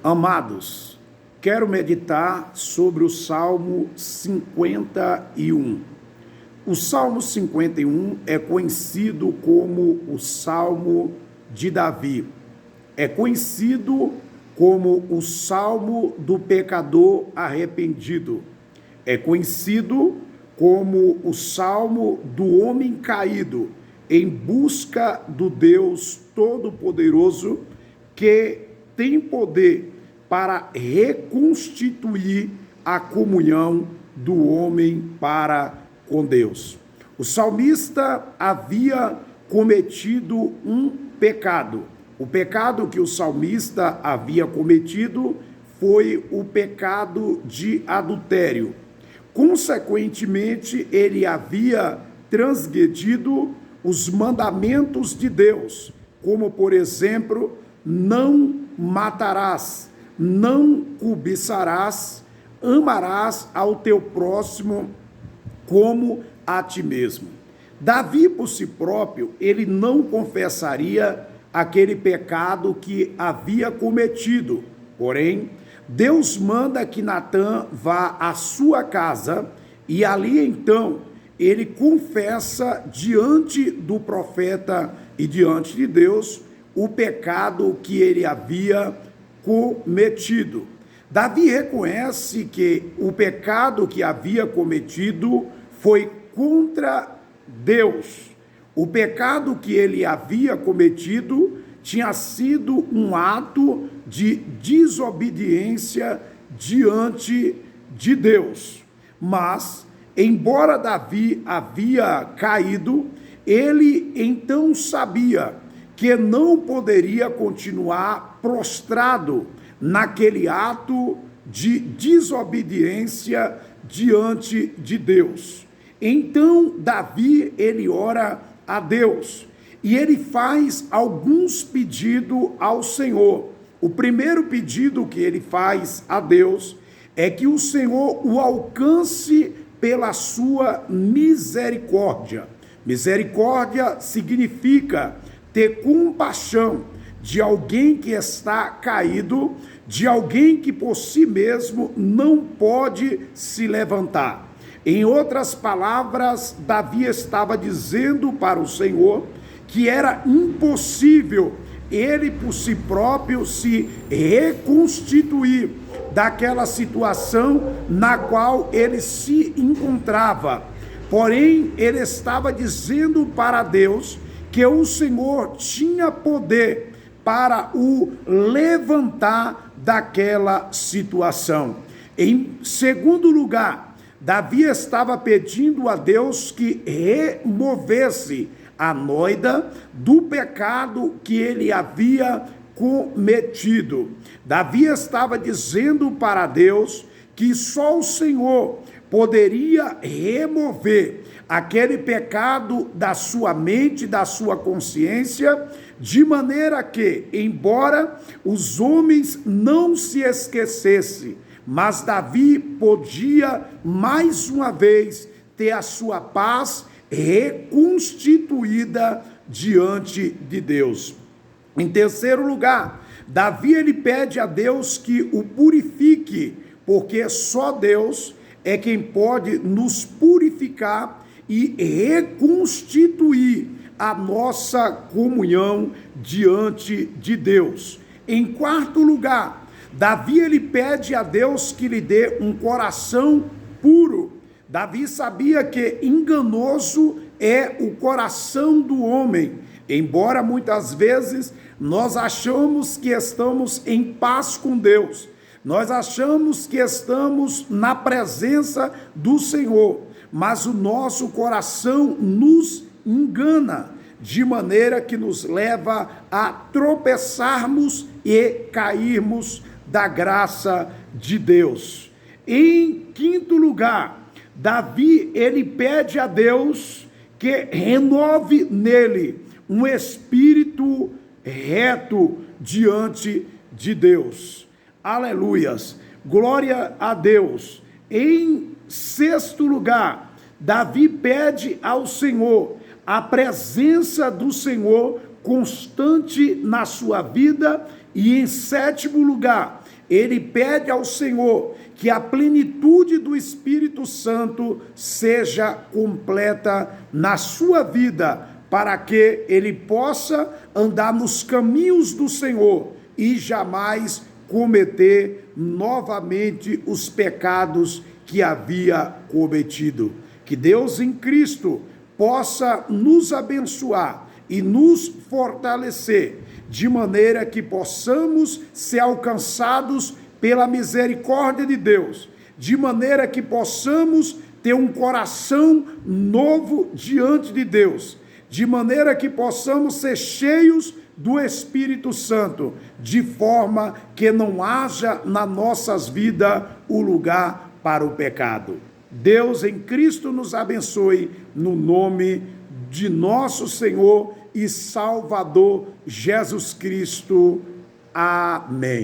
Amados, quero meditar sobre o Salmo 51. O Salmo 51 é conhecido como o Salmo de Davi. É conhecido como o Salmo do pecador arrependido. É conhecido como o Salmo do homem caído em busca do Deus Todo-Poderoso que tem poder para reconstituir a comunhão do homem para com Deus. O salmista havia cometido um pecado. O pecado que o salmista havia cometido foi o pecado de adultério. Consequentemente, ele havia transgredido os mandamentos de Deus, como, por exemplo, não matarás, não cobiçarás, amarás ao teu próximo como a ti mesmo. Davi, por si próprio, ele não confessaria aquele pecado que havia cometido. Porém, Deus manda que Natã vá à sua casa e ali então ele confessa diante do profeta e diante de Deus o pecado que ele havia cometido. Davi reconhece que o pecado que havia cometido foi contra Deus. O pecado que ele havia cometido tinha sido um ato de desobediência diante de Deus. Mas, embora Davi havia caído, ele então sabia que não poderia continuar prostrado naquele ato de desobediência diante de Deus. Então, Davi, ele ora a Deus e ele faz alguns pedidos ao Senhor. O primeiro pedido que ele faz a Deus é que o Senhor o alcance pela sua misericórdia. Misericórdia significa ter compaixão de alguém que está caído, de alguém que por si mesmo não pode se levantar. Em outras palavras, Davi estava dizendo para o Senhor que era impossível ele por si próprio se reconstituir daquela situação na qual ele se encontrava. Porém, ele estava dizendo para Deus que o Senhor tinha poder para o levantar daquela situação. Em segundo lugar, Davi estava pedindo a Deus que removesse a noida do pecado que ele havia cometido. Davi estava dizendo para Deus que só o Senhor poderia remover aquele pecado da sua mente, da sua consciência, de maneira que, embora os homens não se esquecessem, mas Davi podia mais uma vez ter a sua paz reconstituída diante de Deus. Em terceiro lugar, Davi ele pede a Deus que o purifique, porque só Deus é quem pode nos purificar e reconstituir a nossa comunhão diante de Deus. Em quarto lugar, Davi ele pede a Deus que lhe dê um coração puro. Davi sabia que enganoso é o coração do homem, embora muitas vezes nós achamos que estamos em paz com Deus, nós achamos que estamos na presença do Senhor, mas o nosso coração nos engana, de maneira que nos leva a tropeçarmos e cairmos da graça de Deus. Em quinto lugar, Davi, ele pede a Deus que renove nele um espírito reto diante de Deus. Aleluias, glória a Deus. Em sexto lugar, Davi pede ao Senhor a presença do Senhor constante na sua vida. E em sétimo lugar, ele pede ao Senhor que a plenitude do Espírito Santo seja completa na sua vida, para que ele possa andar nos caminhos do Senhor e jamais cometer novamente os pecados que havia cometido. Que Deus em Cristo possa nos abençoar e nos fortalecer, de maneira que possamos ser alcançados pela misericórdia de Deus, de maneira que possamos ter um coração novo diante de Deus, de maneira que possamos ser cheios do Espírito Santo, de forma que não haja nas nossas vidas o lugar para o pecado. Deus em Cristo nos abençoe, no nome de nosso Senhor e Salvador Jesus Cristo. Amém.